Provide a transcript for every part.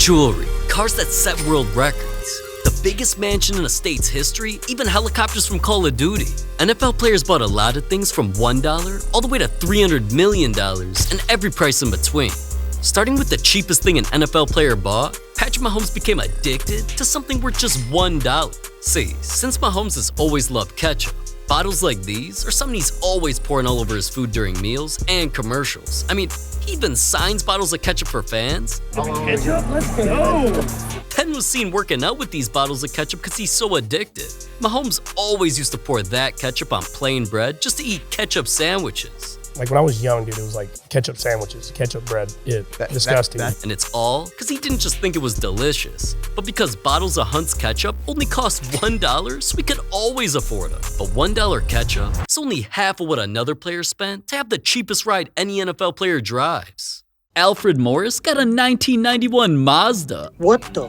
jewelry, cars that set world records, the biggest mansion in a state's history, even helicopters from Call of Duty. NFL players bought a lot of things from $1 all the way to $300 million and every price in between. Starting with the cheapest thing an NFL player bought, Patrick Mahomes became addicted to something worth just $1. See, since Mahomes has always loved ketchup, bottles like these are something he's always pouring all over his food during meals and commercials. I mean, he even signs bottles of ketchup for fans. Ketchup, let's go! Penn was seen working out with these bottles of ketchup because he's so addicted. Mahomes always used to pour that ketchup on plain bread just to eat ketchup sandwiches. Like when I was young, dude, it was like ketchup sandwiches, ketchup bread. Disgusting. And it's all because he didn't just think it was delicious, but because bottles of Hunt's ketchup only cost $1, so we could always afford them. But $1 ketchup is only half of what another player spent to have the cheapest ride any NFL player drives. Alfred Morris got a 1991 Mazda. What the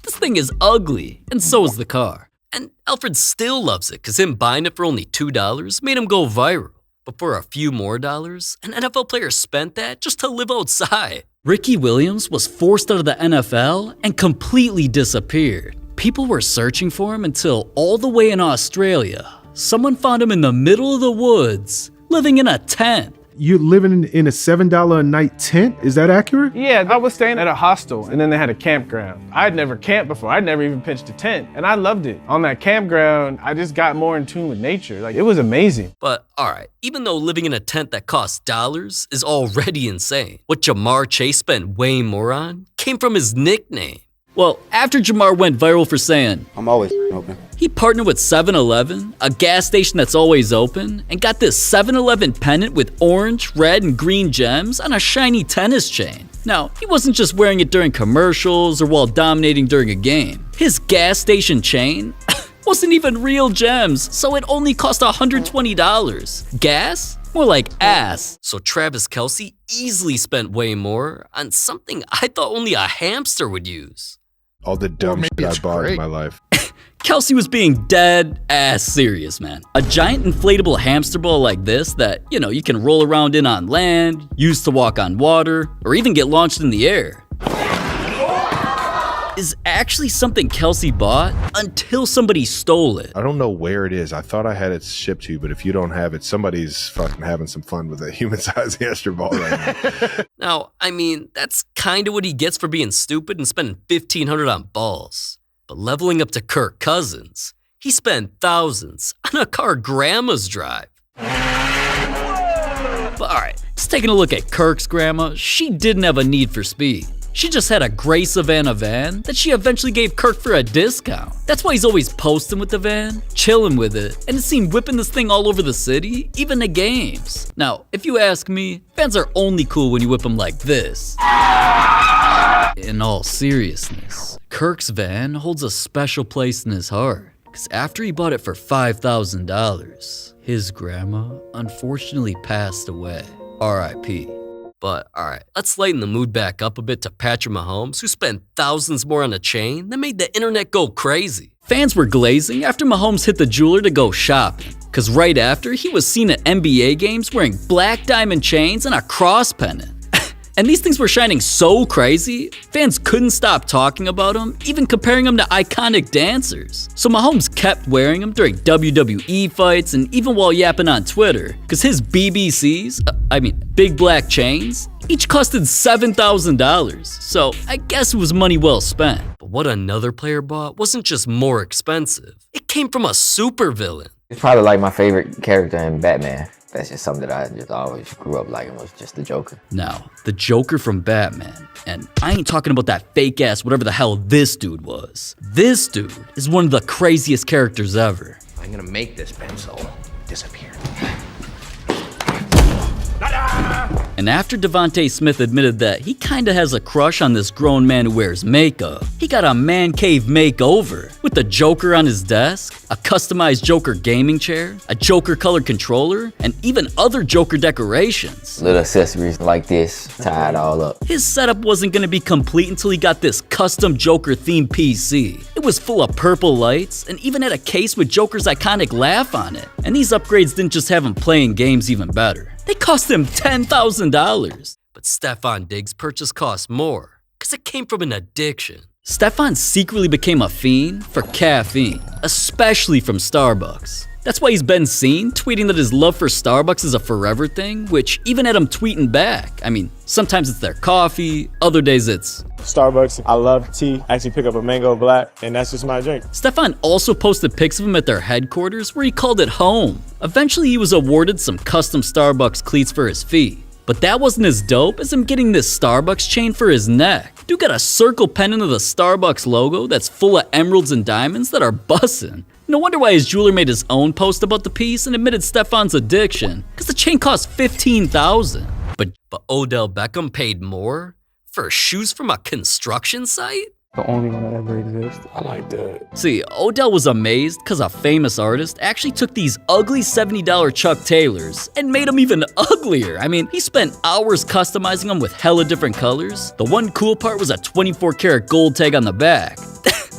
This thing is ugly, and so is the car. And Alfred still loves it because him buying it for only $2 made him go viral. But for a few more dollars, an NFL player spent that just to live outside. Ricky Williams was forced out of the NFL and completely disappeared. People were searching for him until all the way in Australia, someone found him in the middle of the woods, living in a tent. You're living in a $7 a night tent? Is that accurate? Yeah, I was staying at a hostel and then they had a campground. I'd never camped before. I'd never even pitched a tent and I loved it. On that campground, I just got more in tune with nature. Like, it was amazing. But alright, even though living in a tent that costs dollars is already insane, what Jamar Chase spent way more on came from his nickname. Well, after Jamar went viral for saying, "I'm always open," he partnered with 7-Eleven, a gas station that's always open, and got this 7-Eleven pennant with orange, red, and green gems on a shiny tennis chain. Now, he wasn't just wearing it during commercials or while dominating during a game. His gas station chain wasn't even real gems, so it only cost $120. Gas? More like ass. So Travis Kelce easily spent way more on something I thought only a hamster would use. All the dumb shit I bought in my life. Kelsey was being dead ass serious, man. A giant inflatable hamster ball like this that, you can roll around in on land, use to walk on water, or even get launched in the air, is actually something Kelsey bought until somebody stole it. I don't know where it is. I thought I had it shipped to you, but if you don't have it, somebody's fucking having some fun with a human-sized hamster ball right now. Now, I mean, that's kind of what he gets for being stupid and spending $1,500 on balls. But leveling up to Kirk Cousins, he spent thousands on a car grandmas drive. But alright, just taking a look at Kirk's grandma, she didn't have a need for speed. She just had a gray Savannah van that she eventually gave Kirk for a discount. That's why he's always posting with the van, chilling with it, and is seen whipping this thing all over the city, even to games. Now, if you ask me, vans are only cool when you whip them like this. In all seriousness, Kirk's van holds a special place in his heart, because after he bought it for $5,000, his grandma unfortunately passed away. R.I.P. But alright, let's lighten the mood back up a bit to Patrick Mahomes, who spent thousands more on a chain that made the internet go crazy. Fans were glazing after Mahomes hit the jeweler to go shopping, cause right after, he was seen at NBA games wearing black diamond chains and a cross pennant. And these things were shining so crazy, fans couldn't stop talking about them, even comparing them to iconic dancers. So Mahomes kept wearing them during WWE fights and even while yapping on Twitter, cause his big black chains, each costed $7,000. So I guess it was money well spent. But what another player bought wasn't just more expensive. It came from a supervillain. It's probably like my favorite character in Batman. That's just something that I just always grew up liking, was just the Joker. Now, the Joker from Batman, and I ain't talking about that fake ass whatever the hell this dude was. This dude is one of the craziest characters ever. I'm gonna make this pencil disappear. And after Devontae Smith admitted that he kinda has a crush on this grown man who wears makeup, he got a man cave makeover with the Joker on his desk, a customized Joker gaming chair, a Joker colored controller, and even other Joker decorations. Little accessories like this, tie it all up. His setup wasn't gonna be complete until he got this custom Joker themed PC. It was full of purple lights and even had a case with Joker's iconic laugh on it. And these upgrades didn't just have him playing games even better. They cost him $10,000. But Stefon Diggs' purchase cost more, because because it came from an addiction. Stefan secretly became a fiend for caffeine, especially from Starbucks. That's why he's been seen tweeting that his love for Starbucks is a forever thing, which even had him tweeting back. I mean, sometimes it's their coffee, other days it's Starbucks. I love tea. I actually pick up a mango black, and that's just my drink. Stefan also posted pics of him at their headquarters where he called it home. Eventually, he was awarded some custom Starbucks cleats for his feet. But that wasn't as dope as him getting this Starbucks chain for his neck. Dude got a circle pendant of the Starbucks logo that's full of emeralds and diamonds that are bussin'. No wonder why his jeweler made his own post about the piece and admitted Stefan's addiction, because the chain cost $15,000. But Odell Beckham paid more for shoes from a construction site? The only one that ever exists. I like that. See, Odell was amazed because a famous artist actually took these ugly $70 Chuck Taylors and made them even uglier. I mean, he spent hours customizing them with hella different colors. The one cool part was a 24 karat gold tag on the back.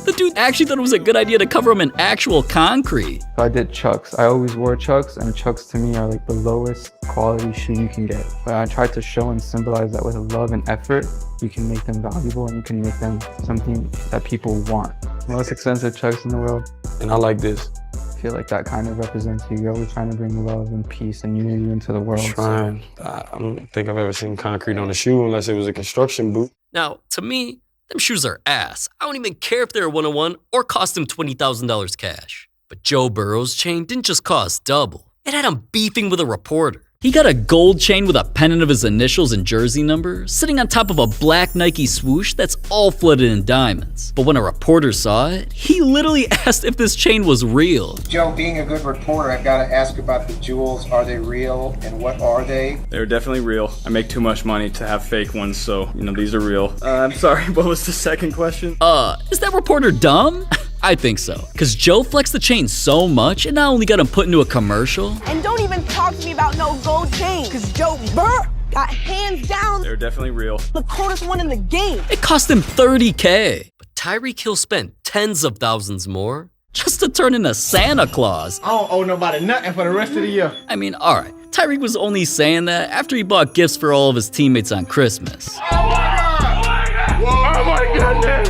The dude actually thought it was a good idea to cover them in actual concrete. So I did Chucks. I always wore Chucks, and Chucks to me are like the lowest quality shoe you can get. But I tried to show and symbolize that with love and effort, you can make them valuable and you can make them something that people want. Most expensive Chucks in the world. And I like this. I feel like that kind of represents you. You're always trying to bring love and peace and unity into the world. Trying. I don't think I've ever seen concrete on a shoe unless it was a construction boot. Now, to me, them shoes are ass. I don't even care if they're a 101 or cost him $20,000 cash. But Joe Burrow's chain didn't just cost double. It had him beefing with a reporter. He got a gold chain with a pennant of his initials and jersey number, sitting on top of a black Nike swoosh that's all flooded in diamonds. But when a reporter saw it, he literally asked if this chain was real. Joe, being a good reporter, I've got to ask about the jewels. Are they real, and what are they? They're definitely real. I make too much money to have fake ones, so, these are real. I'm sorry, what was the second question? Is that reporter dumb? I think so, because Joe flexed the chain so much, it not only got him put into a commercial. And don't even talk to me about no gold chain, because Joe Burr got hands down They're definitely real. the coldest one in the game. It cost him $30K. But Tyreek Hill spent tens of thousands more just to turn into Santa Claus. I don't owe nobody nothing for the rest of the year. I mean, alright, Tyreek was only saying that after he bought gifts for all of his teammates on Christmas. Oh my goodness!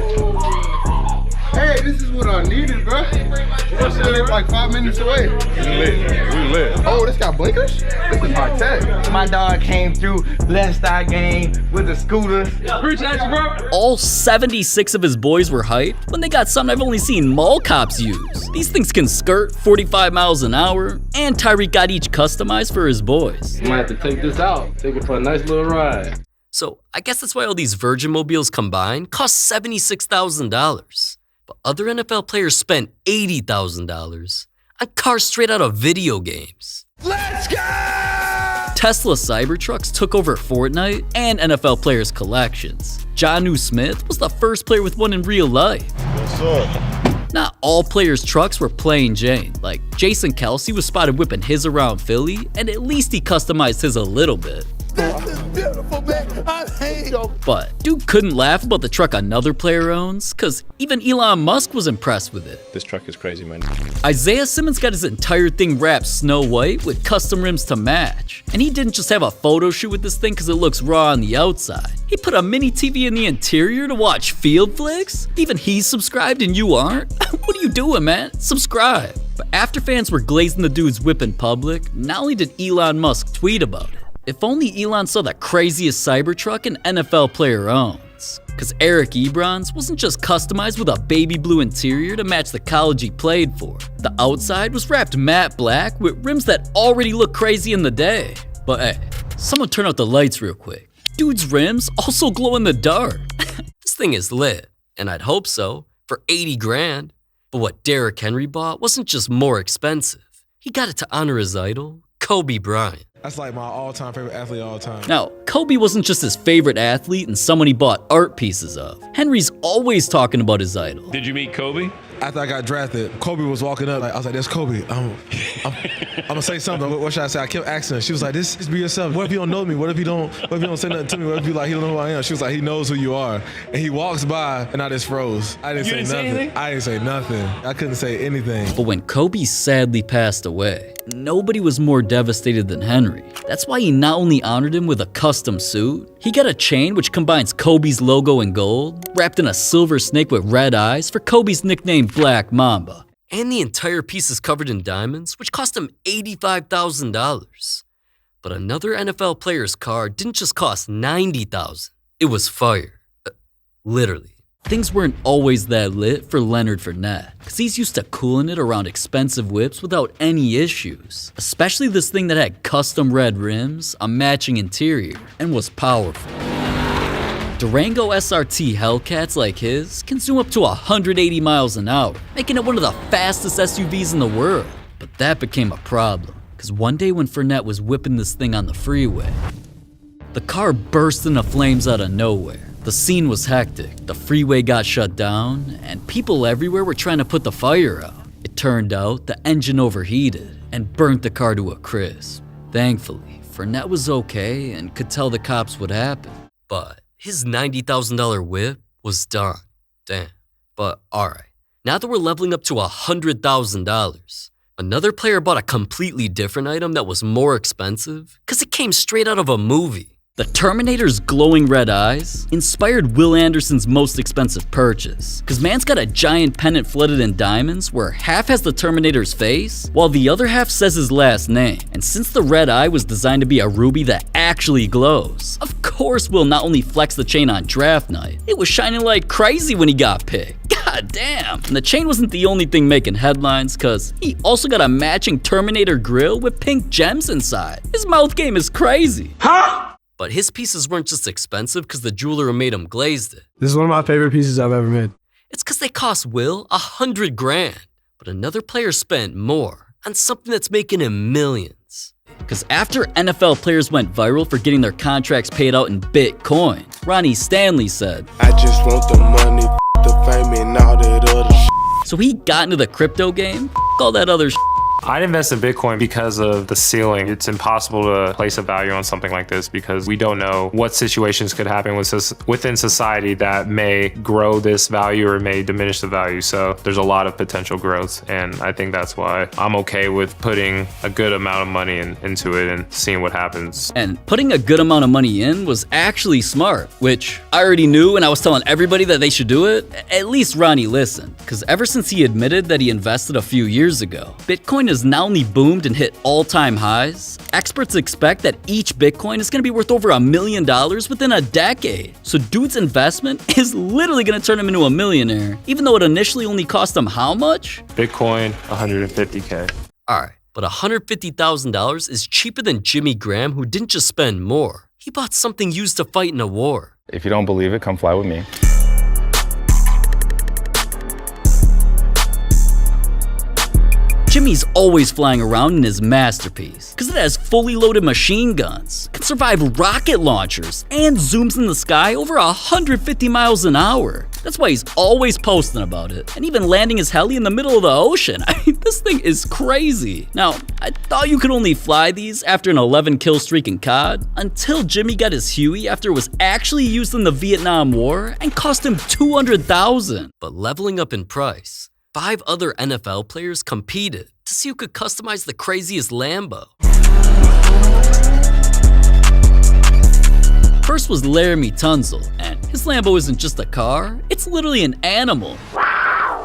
Hey, this is what I needed, bro. What's it like 5 minutes away? We lit. Oh, this got blinkers? This is high tech. My dog came through, blessed our game with a scooter. Appreciate you, bro. All 76 of his boys were hyped when they got something I've only seen mall cops use. These things can skirt 45 miles an hour, and Tyreek got each customized for his boys. You might have to take this out. Take it for a nice little ride. So I guess that's why all these Virgin Mobiles combined cost $76,000. But other NFL players spent $80,000 on cars straight out of video games. Let's go! Tesla Cybertrucks took over Fortnite and NFL players' collections. Jonnu Smith was the first player with one in real life. What's up? Not all players' trucks were plain Jane. Like, Jason Kelsey was spotted whipping his around Philly, and at least he customized his a little bit. This is beautiful, man. I hate you. But dude couldn't laugh about the truck another player owns, cause even Elon Musk was impressed with it. This truck is crazy, man. Isaiah Simmons got his entire thing wrapped snow white with custom rims to match. And he didn't just have a photo shoot with this thing cause it looks raw on the outside. He put a mini TV in the interior to watch FieldFlix? Even he's subscribed and you aren't? What are you doing, man? Subscribe. But after fans were glazing the dude's whip in public, not only did Elon Musk tweet about it, if only Elon saw the craziest Cybertruck an NFL player owns. Cause Eric Ebron's wasn't just customized with a baby blue interior to match the college he played for. The outside was wrapped matte black with rims that already look crazy in the day. But hey, someone turn out the lights real quick. Dude's rims also glow in the dark. This thing is lit, and I'd hope so, for 80 grand. But what Derrick Henry bought wasn't just more expensive. He got it to honor his idol, Kobe Bryant. That's like my all-time favorite athlete of all time. Now, Kobe wasn't just his favorite athlete and someone he bought art pieces of. Henry's always talking about his idol. Did you meet Kobe? After I got drafted, Kobe was walking up. I was like, "That's Kobe. I'm gonna say something. What should I say?" I kept asking her. She was like, "Just be yourself. What if you don't know me? What if you don't say nothing to me? What if you like he don't know who I am?" She was like, "He knows who you are." And he walks by, and I just froze. I didn't say nothing. I didn't say nothing. I couldn't say anything. But when Kobe sadly passed away, nobody was more devastated than Henry. That's why he not only honored him with a custom suit, he got a chain which combines Kobe's logo in gold, wrapped in a silver snake with red eyes for Kobe's nickname Black Mamba. And the entire piece is covered in diamonds, which cost him $85,000. But another NFL player's car didn't just cost $90,000. It was fire. Literally. Things weren't always that lit for Leonard Fournette, because he's used to cooling it around expensive whips without any issues, especially this thing that had custom red rims, a matching interior, and was powerful. Durango SRT Hellcats like his can zoom up to 180 miles an hour, making it one of the fastest SUVs in the world. But that became a problem, because one day when Fournette was whipping this thing on the freeway, the car burst into flames out of nowhere. The scene was hectic, the freeway got shut down, and people everywhere were trying to put the fire out. It turned out the engine overheated and burnt the car to a crisp. Thankfully, Fournette was okay and could tell the cops what happened. But his $90,000 whip was done. Damn. But alright, now that we're leveling up to $100,000, another player bought a completely different item that was more expensive because it came straight out of a movie. The Terminator's glowing red eyes inspired Will Anderson's most expensive purchase, cause man's got a giant pendant flooded in diamonds where half has the Terminator's face, while the other half says his last name. And since the red eye was designed to be a ruby that actually glows, of course Will not only flexed the chain on draft night, it was shining like crazy when he got picked. God damn! And the chain wasn't the only thing making headlines, cause he also got a matching Terminator grill with pink gems inside. His mouth game is crazy. Huh? But his pieces weren't just expensive because the jeweler who made them glazed it. This is one of my favorite pieces I've ever made. It's because they cost Will $100,000. But another player spent more on something that's making him millions. Because after NFL players went viral for getting their contracts paid out in Bitcoin, Ronnie Stanley said, I just want the money, the fame, and all that other shit. So he got into the crypto game, all that other shit. I'd invest in Bitcoin because of the ceiling. It's impossible to place a value on something like this because we don't know what situations could happen within society that may grow this value or may diminish the value. So there's a lot of potential growth, and I think that's why I'm okay with putting a good amount of money into it and seeing what happens. And putting a good amount of money in was actually smart, which I already knew, and I was telling everybody that they should do it. At least Ronnie listened, because ever since he admitted that he invested a few years ago, Bitcoin has not only boomed and hit all-time highs, experts expect that each Bitcoin is going to be worth over $1 million within a decade. So dude's investment is literally going to turn him into a millionaire, even though it initially only cost him how much? Bitcoin, $150K. Alright, but $150,000 is cheaper than Jimmy Graham, who didn't just spend more. He bought something used to fight in a war. If you don't believe it, come fly with me. Jimmy's always flying around in his masterpiece, because it has fully loaded machine guns, can survive rocket launchers, and zooms in the sky over 150 miles an hour. That's why he's always posting about it, and even landing his heli in the middle of the ocean. I mean, this thing is crazy. Now, I thought you could only fly these after an 11-kill streak in COD, until Jimmy got his Huey after it was actually used in the Vietnam War and cost him $200,000. But leveling up in price, 5 other NFL players competed to see who could customize the craziest Lambo. First was Laramie Tunzel, and his Lambo isn't just a car, it's literally an animal.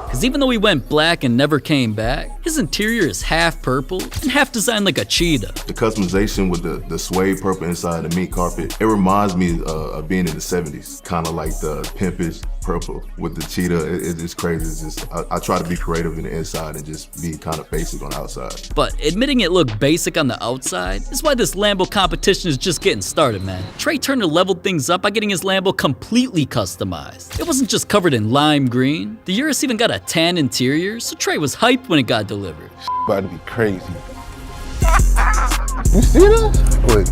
Because even though he went black and never came back, his interior is half purple and half designed like a cheetah. The customization with the suede purple inside the meat carpet, it reminds me of being in the 70s. Kind of like the pimpish purple with the cheetah. It's crazy. It's just, I try to be creative in the inside and just be kind of basic on the outside. But admitting it looked basic on the outside is why this Lambo competition is just getting started, man. Trey Turner leveled things up by getting his Lambo completely customized. It wasn't just covered in lime green. The Urus even got a tan interior, so Trey was hyped when it got delivered. About to be crazy. You see this? Wait.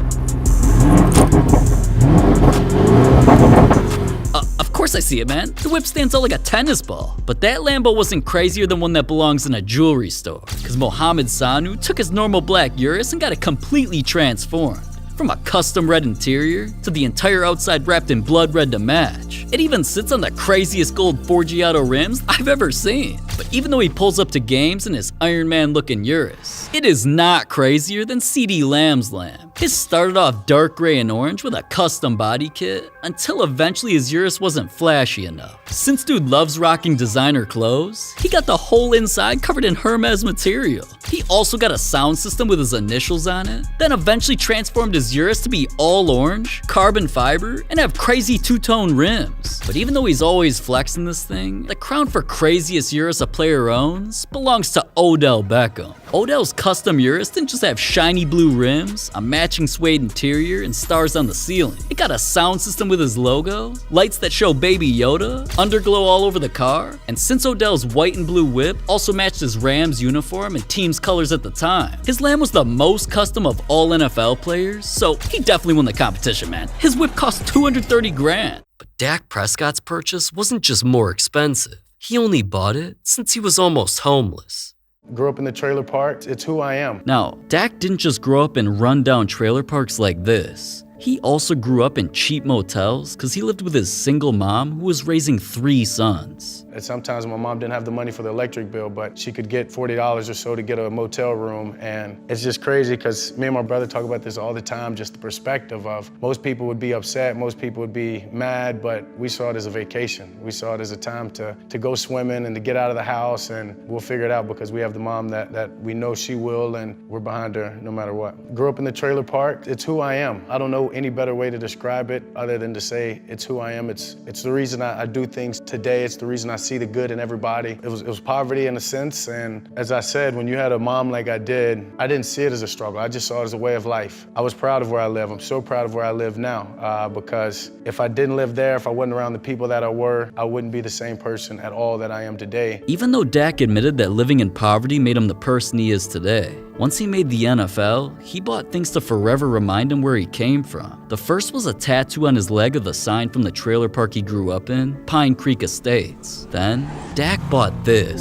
Of course I see it, man. The whip stands out like a tennis ball. But that Lambo wasn't crazier than one that belongs in a jewelry store. Because Mohamed Sanu took his normal black Urus and got it completely transformed. From a custom red interior to the entire outside wrapped in blood red to match. It even sits on the craziest gold Forgiato rims I've ever seen. But even though he pulls up to games in his Iron Man looking Urus, it is not crazier than CeeDee Lamb's Lamb. His started off dark gray and orange with a custom body kit, until eventually his Urus wasn't flashy enough. Since dude loves rocking designer clothes, he got the whole inside covered in Hermes material. He also got a sound system with his initials on it, then eventually transformed his Urus to be all orange, carbon fiber, and have crazy two-tone rims. But even though he's always flexing this thing, the crown for craziest Urus a player owns belongs to Odell Beckham. Odell's custom Urus didn't just have shiny blue rims, a matching suede interior, and stars on the ceiling. It got a sound system with his logo, lights that show Baby Yoda, underglow all over the car, and since Odell's white and blue whip also matched his Rams uniform and team's colors at the time, his Lamb was the most custom of all NFL players, so he definitely won the competition, man. His whip cost 230 grand. But Dak Prescott's purchase wasn't just more expensive. He only bought it since he was almost homeless. Grew up in the trailer park. It's who I am. Now, Dak didn't just grow up in rundown trailer parks like this. He also grew up in cheap motels because he lived with his single mom who was raising 3 sons. And sometimes my mom didn't have the money for the electric bill, but she could get $40 or so to get a motel room. And it's just crazy because me and my brother talk about this all the time, just the perspective of most people would be upset, most people would be mad, but we saw it as a vacation. We saw it as a time to go swimming and to get out of the house, and we'll figure it out because we have the mom that we know she will, and we're behind her no matter what. Grew up in the trailer park. It's who I am. I don't know any better way to describe it other than to say it's who I am. It's the reason I do things today. It's the reason I see the good in everybody. It was poverty in a sense, and as I said, when you had a mom like I did, I didn't see it as a struggle. I just saw it as a way of life. I was proud of where I live. I'm so proud of where I live now because if I didn't live there, if I wasn't around the people that I were, I wouldn't be the same person at all that I am today. Even though Dak admitted that living in poverty made him the person he is today, once he made the NFL, he bought things to forever remind him where he came from. The first was a tattoo on his leg of the sign from the trailer park he grew up in, Pine Creek Estates. Then, Dak bought this.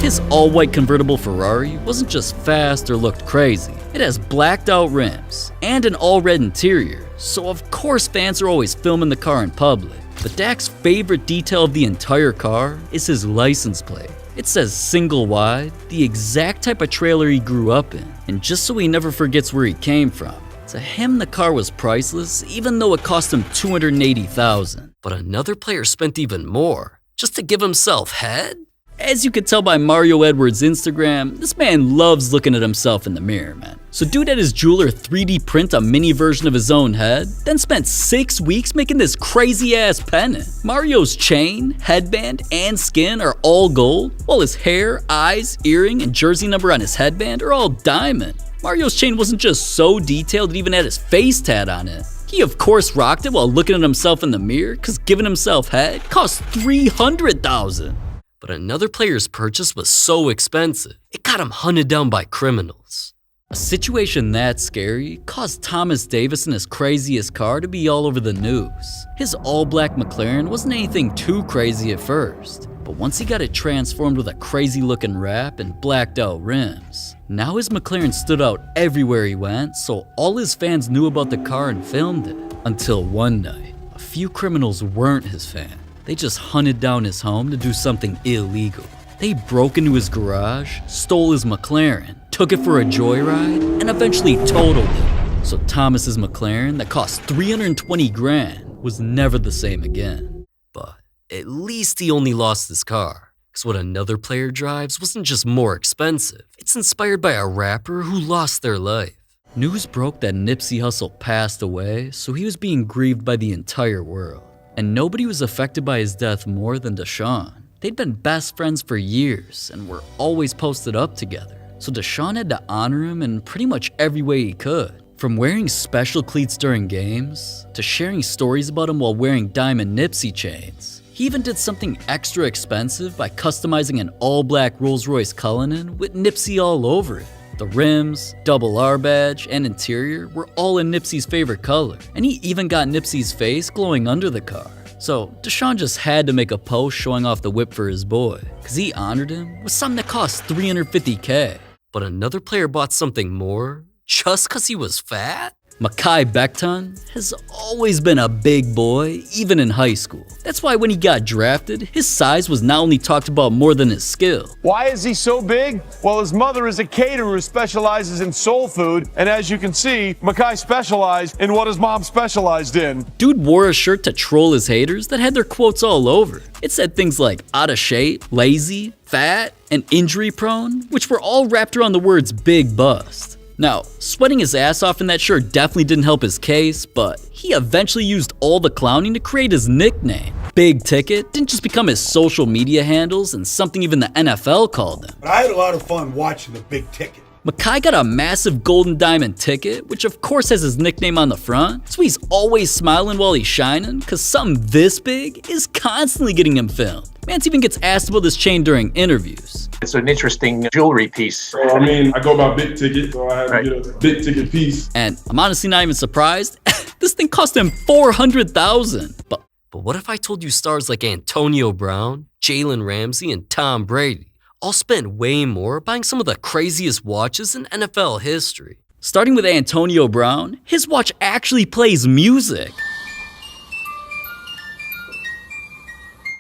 His all-white convertible Ferrari wasn't just fast or looked crazy. It has blacked-out rims and an all-red interior, so of course fans are always filming the car in public. But Dak's favorite detail of the entire car is his license plate. It says single wide, the exact type of trailer he grew up in, and just so he never forgets where he came from. To him, the car was priceless, even though it cost him $280,000. But another player spent even more, just to give himself head? As you could tell by Mario Edwards' Instagram, this man loves looking at himself in the mirror, man. So dude had his jeweler 3D print a mini version of his own head, then spent 6 weeks making this crazy ass pendant. Mario's chain, headband, and skin are all gold, while his hair, eyes, earring, and jersey number on his headband are all diamond. Mario's chain wasn't just so detailed, it even had his face tat on it. He of course rocked it while looking at himself in the mirror, cause giving himself head cost $300,000. But another player's purchase was so expensive, it got him hunted down by criminals. A situation that scary caused Thomas Davis and his craziest car to be all over the news. His all-black McLaren wasn't anything too crazy at first, but once he got it transformed with a crazy-looking wrap and blacked-out rims, now his McLaren stood out everywhere he went, so all his fans knew about the car and filmed it. Until one night, a few criminals weren't his fans. They just hunted down his home to do something illegal. They broke into his garage, stole his McLaren, took it for a joyride, and eventually totaled it. So Thomas's McLaren that cost 320 grand was never the same again. But at least he only lost his car, because what another player drives wasn't just more expensive. It's inspired by a rapper who lost their life. News broke that Nipsey Hussle passed away, so he was being grieved by the entire world. And nobody was affected by his death more than Deshaun. They'd been best friends for years and were always posted up together. So Deshaun had to honor him in pretty much every way he could. From wearing special cleats during games, to sharing stories about him while wearing diamond Nipsey chains. He even did something extra expensive by customizing an all-black Rolls-Royce Cullinan with Nipsey all over it. The rims, double R badge, and interior were all in Nipsey's favorite color, and he even got Nipsey's face glowing under the car. So Deshaun just had to make a post showing off the whip for his boy, cause he honored him with something that cost $350K. But another player bought something more just cause he was fat? Mekhi Becton has always been a big boy, even in high school. That's why when he got drafted, his size was not only talked about more than his skill. Why is he so big? Well, his mother is a caterer who specializes in soul food, and as you can see, Mekhi specialized in what his mom specialized in. Dude wore a shirt to troll his haters that had their quotes all over. It said things like out of shape, lazy, fat, and injury prone, which were all wrapped around the words big bust. Now, sweating his ass off in that shirt definitely didn't help his case, but he eventually used all the clowning to create his nickname. Big Ticket didn't just become his social media handles and something even the NFL called him. But I had a lot of fun watching the Big Ticket. Mekhi got a massive golden diamond ticket, which of course has his nickname on the front, so he's always smiling while he's shining, cause something this big is constantly getting him filmed. Mance even gets asked about this chain during interviews. It's an interesting jewelry piece. So, I go by Big Ticket, so I had to get a Big Ticket piece. And I'm honestly not even surprised. This thing cost him $400,000. But what if I told you stars like Antonio Brown, Jalen Ramsey, and Tom Brady all spent way more buying some of the craziest watches in NFL history? Starting with Antonio Brown, his watch actually plays music.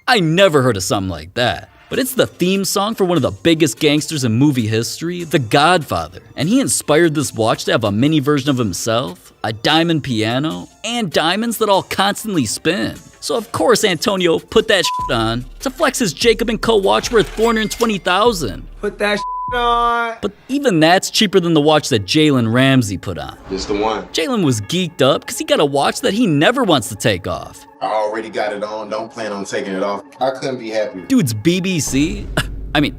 I never heard of something like that. But it's the theme song for one of the biggest gangsters in movie history, The Godfather. And he inspired this watch to have a mini version of himself, a diamond piano, and diamonds that all constantly spin. So of course Antonio put that shit on to flex his Jacob & Co watch worth $420,000. Put that shit on. But even that's cheaper than the watch that Jalen Ramsey put on. It's the one. Jalen was geeked up because he got a watch that he never wants to take off. I already got it on, don't plan on taking it off. I couldn't be happier. Dude's BBC,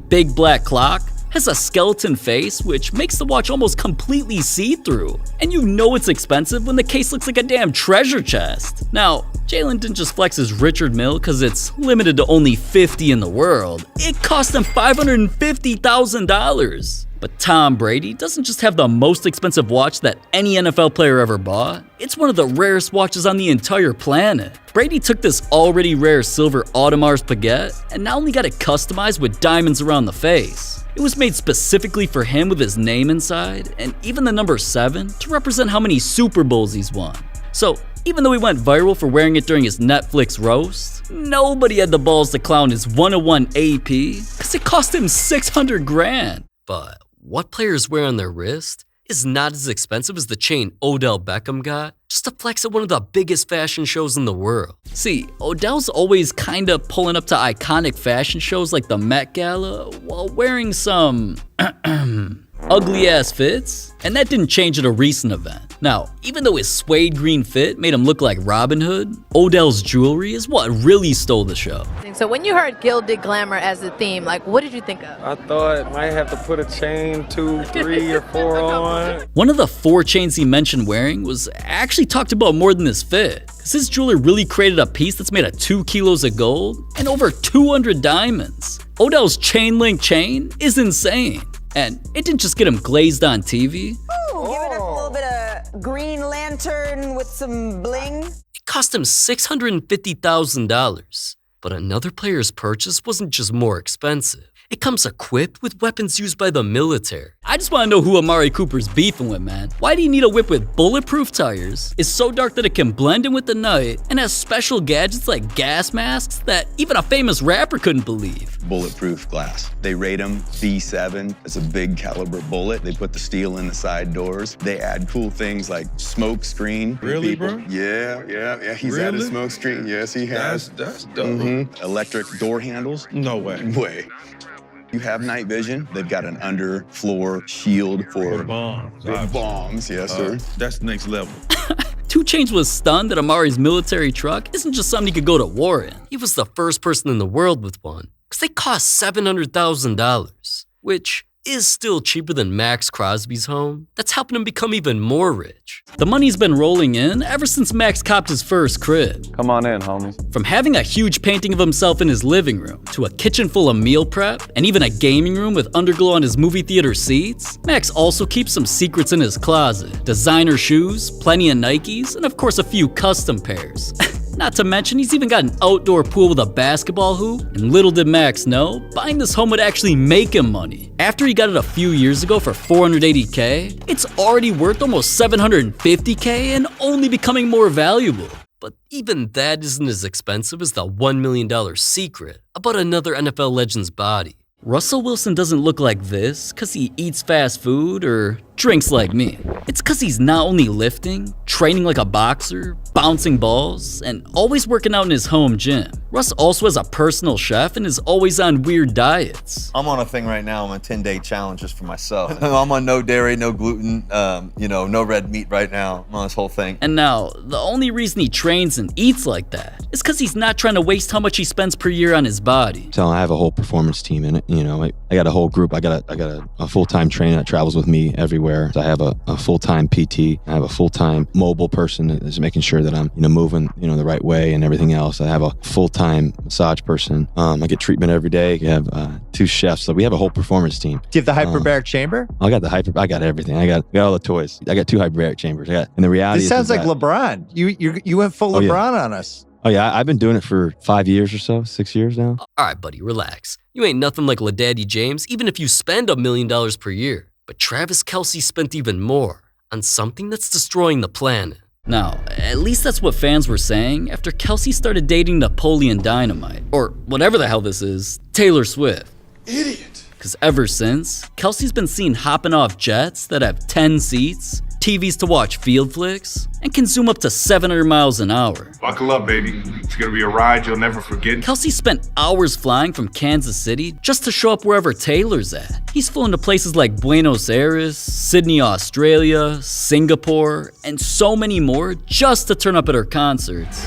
Big Black Clock, has a skeleton face which makes the watch almost completely see-through. And you know it's expensive when the case looks like a damn treasure chest. Now, Jalen didn't just flex his Richard Mille because it's limited to only 50 in the world. It cost him $550,000. But Tom Brady doesn't just have the most expensive watch that any NFL player ever bought. It's one of the rarest watches on the entire planet. Brady took this already rare silver Audemars Piguet and not only got it customized with diamonds around the face, it was made specifically for him with his name inside and even the number 7 to represent how many Super Bowls he's won. So even though he went viral for wearing it during his Netflix roast, nobody had the balls to clown his 101 AP because it cost him $600,000. But what players wear on their wrist is not as expensive as the chain Odell Beckham got just to flex at one of the biggest fashion shows in the world. See, Odell's always kinda pulling up to iconic fashion shows like the Met Gala while wearing some ugly ass fits, and that didn't change at a recent event. Now, even though his suede green fit made him look like Robin Hood, Odell's jewelry is what really stole the show. So when you heard Gilded Glamour as the theme, what did you think of? I thought I might have to put a chain, 2, 3, or 4 on. One of the 4 chains he mentioned wearing was actually talked about more than his fit, because his jeweler really created a piece that's made of 2 kilos of gold and over 200 diamonds. Odell's chain link chain is insane. And it didn't just get him glazed on TV. Ooh, giving us a little bit of Green Lantern with some bling. It cost him $650,000. But another player's purchase wasn't just more expensive. It comes equipped with weapons used by the military. I just want to know who Amari Cooper's beefing with, man. Why do you need a whip with bulletproof tires, is so dark that it can blend in with the night, and has special gadgets like gas masks that even a famous rapper couldn't believe? Bulletproof glass. They rate them B7. It's a big caliber bullet. They put the steel in the side doors. They add cool things like smoke screen. Really, bro? Yeah. He's Really? added smoke screen. Yes, he has. That's dope. Electric door handles. No way. You have night vision. They've got an underfloor shield for bombs. Bombs, yes, sir. That's next level. 2 Chainz was stunned that Amari's military truck isn't just something he could go to war in. He was the first person in the world with one, because they cost $700,000, which is still cheaper than Max Crosby's home. That's helping him become even more rich. The money's been rolling in ever since Max copped his first crib. Come on in, homies. From having a huge painting of himself in his living room, to a kitchen full of meal prep, and even a gaming room with underglow on his movie theater seats, Max also keeps some secrets in his closet. Designer shoes, plenty of Nikes, and of course a few custom pairs. Not to mention, he's even got an outdoor pool with a basketball hoop, and little did Max know, buying this home would actually make him money. After he got it a few years ago for $480K, it's already worth almost $750K and only becoming more valuable. But even that isn't as expensive as the $1 million secret about another NFL legend's body. Russell Wilson doesn't look like this because he eats fast food or drinks like me. It's because he's not only lifting, training like a boxer, bouncing balls, and always working out in his home gym. Russ also has a personal chef and is always on weird diets. I'm on a thing right now. I'm on 10-day challenge just for myself. I'm on no dairy, no gluten, no red meat right now. I'm on this whole thing. And now, the only reason he trains and eats like that is because he's not trying to waste how much he spends per year on his body. So I have a whole performance team in it. I got a whole group. I got a full-time trainer that travels with me everywhere. So I have a full-time PT. I have a full-time mobile person that is making sure that I'm moving the right way and everything else. I have a full-time massage person. I get treatment every day. I have 2 chefs. So we have a whole performance team. Do you have the hyperbaric chamber? I got everything. I got all the toys. I got 2 hyperbaric chambers. And the reality this sounds like LeBron. You went full LeBron on us. Oh yeah, I've been doing it for 5 years or so, 6 years now. All right, buddy, relax. You ain't nothing like LaDaddy James, even if you spend $1 million per year. But Travis Kelce spent even more on something that's destroying the planet. Now, at least that's what fans were saying after Kelce started dating Napoleon Dynamite, or whatever the hell this is, Taylor Swift. Idiot. Because ever since, Kelce's been seen hopping off jets that have 10 seats, TVs to watch FieldFlix, and can zoom up to 700 miles an hour. Buckle up, baby. It's gonna be a ride you'll never forget. Kelce spent hours flying from Kansas City just to show up wherever Taylor's at. He's flown to places like Buenos Aires, Sydney, Australia, Singapore, and so many more just to turn up at her concerts.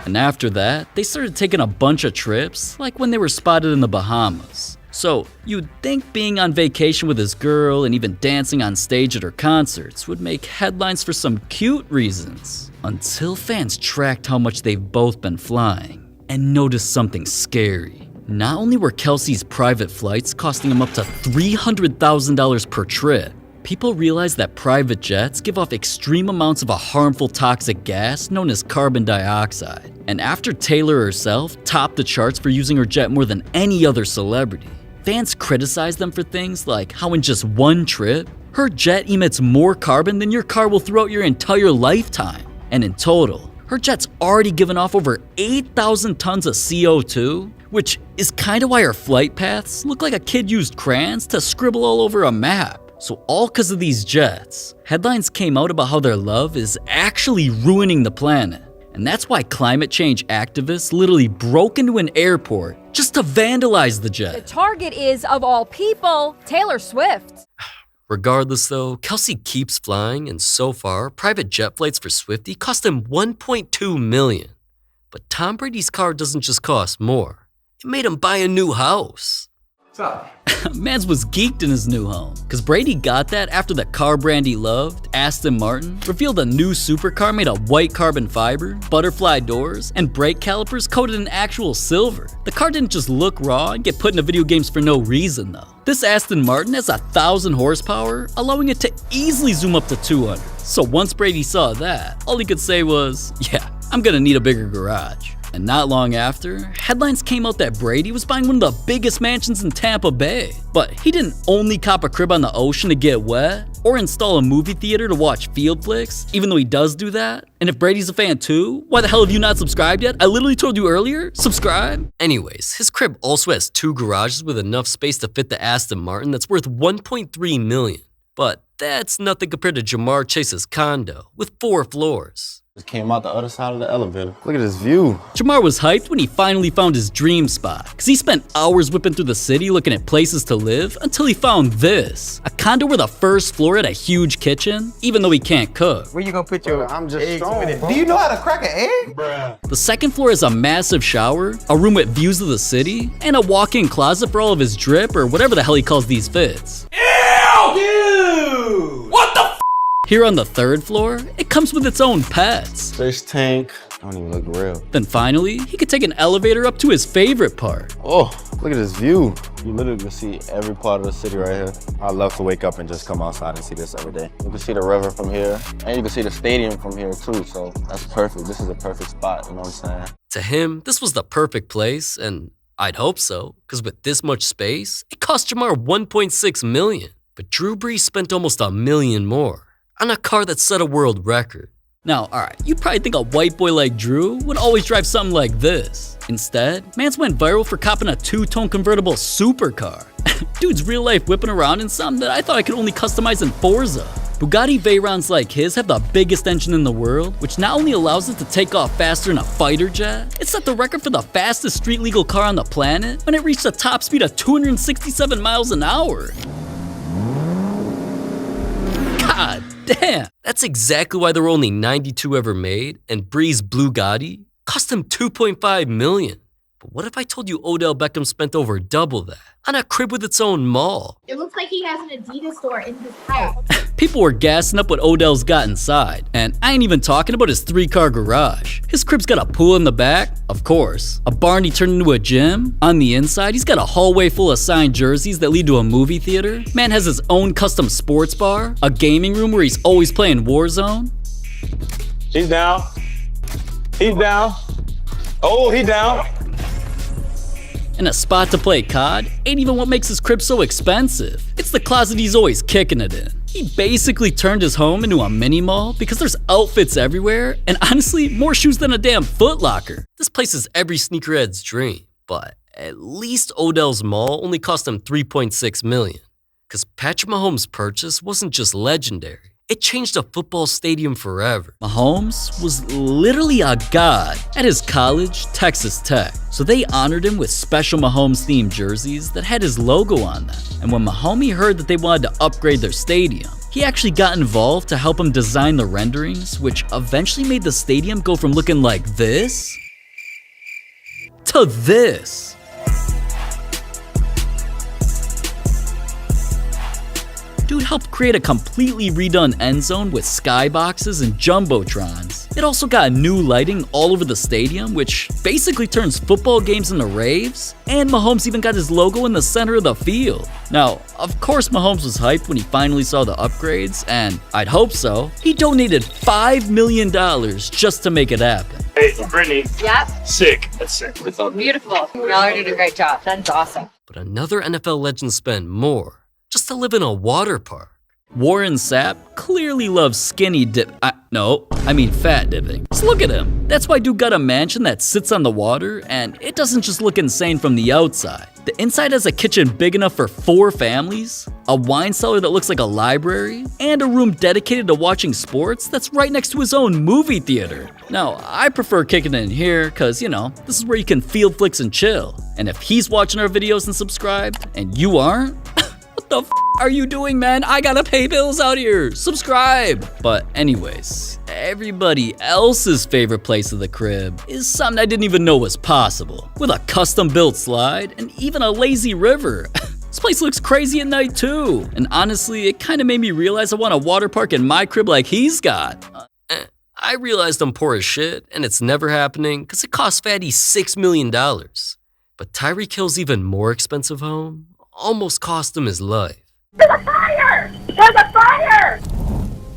And after that, they started taking a bunch of trips, like when they were spotted in the Bahamas. So, you'd think being on vacation with his girl and even dancing on stage at her concerts would make headlines for some cute reasons. Until fans tracked how much they've both been flying and noticed something scary. Not only were Kelce's private flights costing him up to $300,000 per trip, people realized that private jets give off extreme amounts of a harmful toxic gas known as carbon dioxide. And after Taylor herself topped the charts for using her jet more than any other celebrity, fans criticized them for things like how in just one trip, her jet emits more carbon than your car will throughout your entire lifetime. And in total, her jet's already given off over 8,000 tons of CO2, which is kind of why her flight paths look like a kid used crayons to scribble all over a map. So all because of these jets, headlines came out about how their love is actually ruining the planet. And that's why climate change activists literally broke into an airport just to vandalize the jet. The target is, of all people, Taylor Swift. Regardless though, Kelce keeps flying, and so far, private jet flights for Swiftie cost him $1.2 million. But Tom Brady's car doesn't just cost more. It made him buy a new house. What's up? Mans was geeked in his new home, because Brady got that after the car brand he loved, Aston Martin, revealed a new supercar made of white carbon fiber, butterfly doors, and brake calipers coated in actual silver. The car didn't just look raw and get put into video games for no reason though. This Aston Martin has 1,000 horsepower, allowing it to easily zoom up to 200. So once Brady saw that, all he could say was, yeah, I'm gonna need a bigger garage. And not long after, headlines came out that Brady was buying one of the biggest mansions in Tampa Bay. But he didn't only cop a crib on the ocean to get wet, or install a movie theater to watch FieldFlix, even though he does do that. And if Brady's a fan too, why the hell have you not subscribed yet? I literally told you earlier, subscribe. Anyways, his crib also has 2 garages with enough space to fit the Aston Martin that's worth $1.3 million. But that's nothing compared to Jamar Chase's condo with 4 floors. Just came out the other side of the elevator. Look at this view. Jamar was hyped when he finally found his dream spot, because he spent hours whipping through the city looking at places to live until he found this. A condo where the first floor had a huge kitchen, even though he can't cook. Where you gonna put your I'm just eggs strong, with it? bro. Do you know how to crack an egg? Bruh. The second floor has a massive shower, a room with views of the city, and a walk-in closet for all of his drip or whatever the hell he calls these fits. Ew! Dude! What the f? Here on the 3rd floor, it comes with its own pets. Fish tank. I don't even look real. Then finally, he could take an elevator up to his favorite part. Oh, look at this view. You literally can see every part of the city right here. I love to wake up and just come outside and see this every day. You can see the river from here, and you can see the stadium from here too, so that's perfect. This is a perfect spot, you know what I'm saying? To him, this was the perfect place, and I'd hope so, because with this much space, it cost Jamar $1.6 million. But Drew Brees spent almost $1 million more on a car that set a world record. Now, alright, you'd probably think a white boy like Drew would always drive something like this. Instead, Mans went viral for copping a two-tone convertible supercar. Dude's real life whipping around in something that I thought I could only customize in Forza. Bugatti Veyrons like his have the biggest engine in the world, which not only allows it to take off faster than a fighter jet, it set the record for the fastest street-legal car on the planet when it reached a top speed of 267 miles an hour. God damn! That's exactly why there were only 92 ever made, and Bree's Blue Gotti cost him $2.5 million. But what if I told you Odell Beckham spent over double that on a crib with its own mall? It looks like he has an Adidas store in his house. People were gassing up what Odell's got inside, and I ain't even talking about his 3-car garage. His crib's got a pool in the back, of course, a barn he turned into a gym. On the inside, he's got a hallway full of signed jerseys that lead to a movie theater. Man has his own custom sports bar, a gaming room where he's always playing Warzone. He's down. He's down. Oh, he's down. And a spot to play COD ain't even what makes his crib so expensive. It's the closet he's always kicking it in. He basically turned his home into a mini mall because there's outfits everywhere, and honestly, more shoes than a damn Foot Locker. This place is every sneakerhead's dream, but at least Odell's mall only cost him $3.6 million. Because Patrick Mahomes' purchase wasn't just legendary. It changed a football stadium forever. Mahomes was literally a god at his college, Texas Tech. So they honored him with special Mahomes-themed jerseys that had his logo on them. And when Mahomes heard that they wanted to upgrade their stadium, he actually got involved to help him design the renderings, which eventually made the stadium go from looking like this to this. Dude helped create a completely redone end zone with skyboxes and jumbotrons. It also got new lighting all over the stadium, which basically turns football games into raves. And Mahomes even got his logo in the center of the field. Now, of course Mahomes was hyped when he finally saw the upgrades, and I'd hope so. He donated $5 million just to make it happen. Hey, Brittany. Yep. Sick. That's sick. Beautiful. Y'all did a great job. That's awesome. But another NFL legend spent more just to live in a water park. Warren Sapp clearly loves skinny dip. I mean fat dipping. Just look at him. That's why dude got a mansion that sits on the water, and it doesn't just look insane from the outside. The inside has a kitchen big enough for 4 families, a wine cellar that looks like a library, and a room dedicated to watching sports that's right next to his own movie theater. Now, I prefer kicking it in here because, you know, this is where you can FieldFlix and chill. And if he's watching our videos and subscribed, and you aren't, what the f are you doing, man? I gotta pay bills out here. Subscribe. But anyways, everybody else's favorite place of the crib is something I didn't even know was possible. With a custom built slide and even a lazy river. This place looks crazy at night too. And honestly, it kind of made me realize I want a water park in my crib like he's got. I realized I'm poor as shit and it's never happening because it cost Fatty $6 million. But Tyreek Hill's even more expensive home almost cost him his life. There's a fire! There's a fire!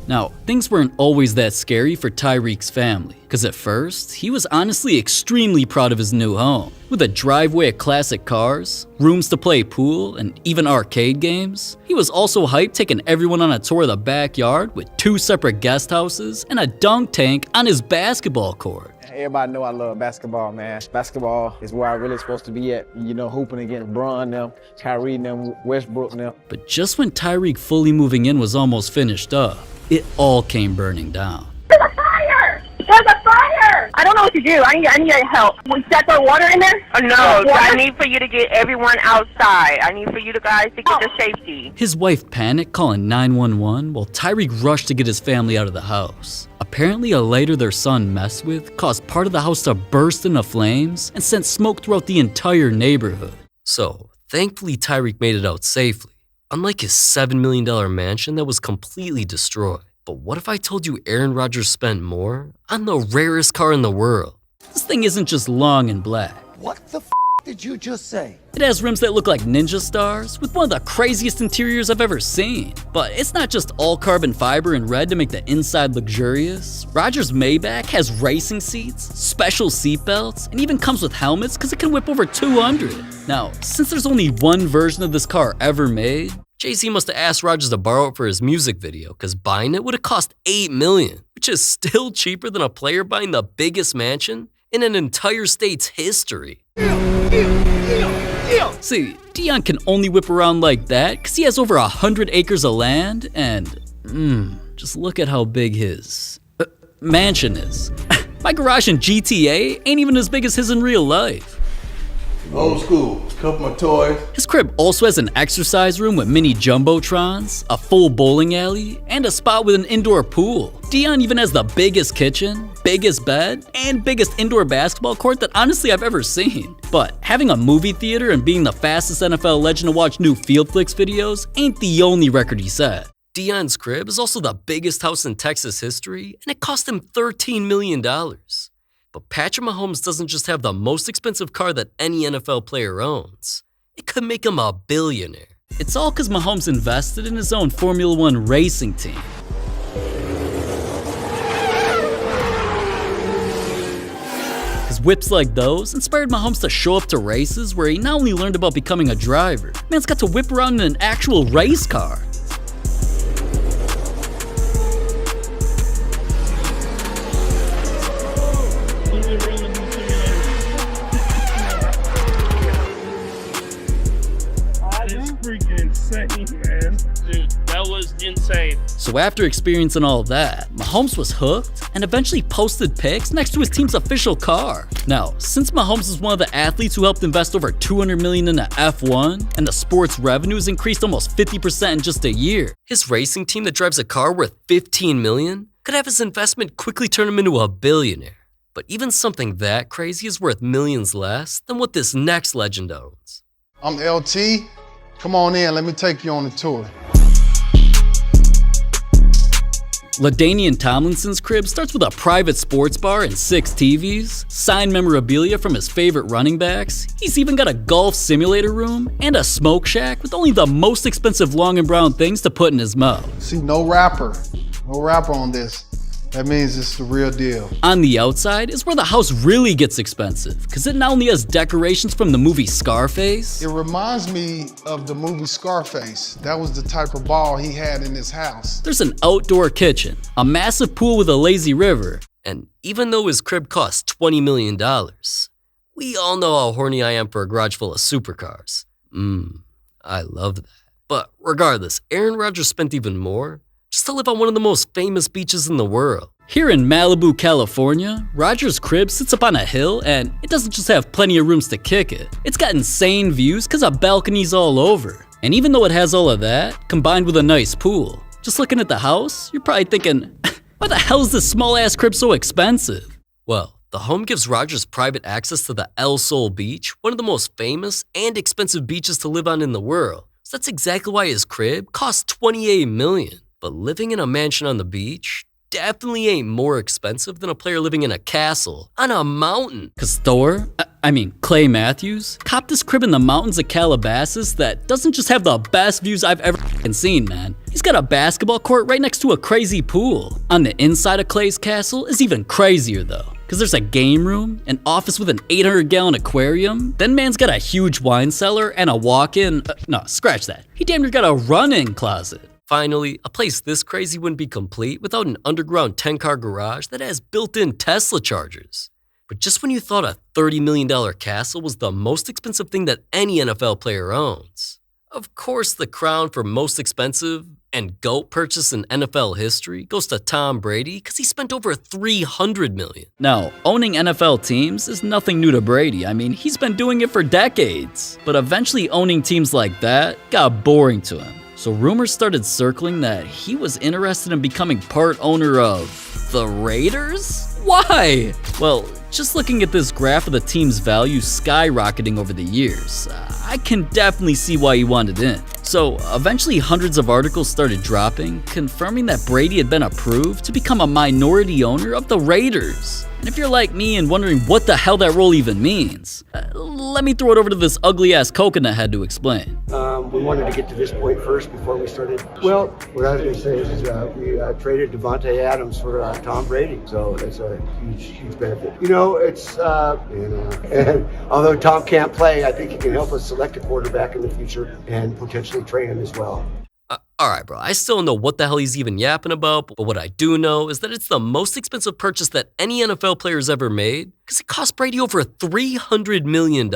Now, things weren't always that scary for Tyreek's family, because at first, he was honestly extremely proud of his new home. With a driveway of classic cars, rooms to play pool, and even arcade games, he was also hyped taking everyone on a tour of the backyard with 2 separate guest houses and a dunk tank on his basketball court. Everybody know I love basketball, man. Basketball is where I really supposed to be at. You know, hooping against Bron, them, Kyrie, them, Westbrook, them. But just when Tyreek fully moving in was almost finished up, it all came burning down. There's a fire! There's a fire! I don't know what to do. I need your help. We set the water in there? No, I need for you to get everyone outside. I need for you guys to get to safety. His wife panicked, calling 911, while Tyreek rushed to get his family out of the house. Apparently, a lighter their son messed with caused part of the house to burst into flames and sent smoke throughout the entire neighborhood. So, thankfully, Tyreek made it out safely, unlike his $7 million mansion that was completely destroyed. But what if I told you Aaron Rodgers spent more on the rarest car in the world? This thing isn't just long and black. What the f*** did you just say? It has rims that look like ninja stars, with one of the craziest interiors I've ever seen. But it's not just all carbon fiber and red to make the inside luxurious. Rogers Maybach has racing seats, special seat belts, and even comes with helmets because it can whip over 200. Now, since there's only one version of this car ever made, Jay-Z must have asked Rogers to borrow it for his music video because buying it would have cost $8 million, which is still cheaper than a player buying the biggest mansion in an entire state's history. See, Dion can only whip around like that because he has over 100 acres of land and, just look at how big his mansion is. My garage in GTA ain't even as big as his in real life. Old school, couple of toys. His crib also has an exercise room with mini jumbotrons, a full bowling alley, and a spot with an indoor pool. Dion even has the biggest kitchen, biggest bed, and biggest indoor basketball court that honestly I've ever seen. But having a movie theater and being the fastest NFL legend to watch new FieldFlix videos ain't the only record he set. Dion's crib is also the biggest house in Texas history, and it cost him $13 million. But Patrick Mahomes doesn't just have the most expensive car that any NFL player owns. It could make him a billionaire. It's all because Mahomes invested in his own Formula One racing team. His whips like those inspired Mahomes to show up to races where he not only learned about becoming a driver, man's got to whip around in an actual race car. Man. Dude, that was insane. So after experiencing all of that, Mahomes was hooked and eventually posted pics next to his team's official car. Now, since Mahomes is one of the athletes who helped invest over $200 million in the F1, and the sport's revenues increased almost 50% in just a year, his racing team that drives a car worth $15 million could have his investment quickly turn him into a billionaire. But even something that crazy is worth millions less than what this next legend owns. I'm LT. Come on in, let me take you on a tour. LaDainian Tomlinson's crib starts with a private sports bar and 6 TVs, signed memorabilia from his favorite running backs. He's even got a golf simulator room and a smoke shack with only the most expensive long and brown things to put in his mouth. See, no wrapper on this. That means it's the real deal. On the outside is where the house really gets expensive, because it not only has decorations from the movie Scarface. It reminds me of the movie Scarface. That was the type of ball he had in his house. There's an outdoor kitchen, a massive pool with a lazy river, and even though his crib costs $20 million, we all know how horny I am for a garage full of supercars. I love that. But regardless, Aaron Rodgers spent even more just to live on one of the most famous beaches in the world. Here in Malibu, California, Rodgers' crib sits up on a hill and it doesn't just have plenty of rooms to kick it. It's got insane views because of balconies all over. And even though it has all of that, combined with a nice pool, just looking at the house, you're probably thinking, why the hell is this small-ass crib so expensive? Well, the home gives Rodgers private access to the El Sol Beach, one of the most famous and expensive beaches to live on in the world. So that's exactly why his crib costs $28 million. But living in a mansion on the beach definitely ain't more expensive than a player living in a castle on a mountain. Cause Clay Matthews, copped this crib in the mountains of Calabasas that doesn't just have the best views I've ever seen, man. He's got a basketball court right next to a crazy pool. On the inside of Clay's castle is even crazier though, cause there's a game room, an office with an 800-gallon aquarium, then man's got a huge wine cellar and a walk-in, no, scratch that. He damn near got a run-in closet. Finally, a place this crazy wouldn't be complete without an underground 10-car garage that has built-in Tesla chargers. But just when you thought a $30 million castle was the most expensive thing that any NFL player owns, of course the crown for most expensive and GOAT purchase in NFL history goes to Tom Brady because he spent over $300 million. Now, owning NFL teams is nothing new to Brady. I mean, he's been doing it for decades. But eventually owning teams like that got boring to him. So rumors started circling that he was interested in becoming part owner of the Raiders? Why? Well, just looking at this graph of the team's value skyrocketing over the years, I can definitely see why he wanted in. So eventually hundreds of articles started dropping, confirming that Brady had been approved to become a minority owner of the Raiders. And if you're like me and wondering what the hell that role even means, let me throw it over to this ugly-ass coconut head to explain. We wanted to get to this point first before we started. Well, what I was going to say is we traded Devontae Adams for Tom Brady, so it's a huge benefit. You know, it's and although Tom can't play, I think he can help us select a quarterback in the future and potentially train him as well. All right, bro, I still don't know what the hell he's even yapping about, but what I do know is that it's the most expensive purchase that any NFL player's ever made because it cost Brady over $300 million.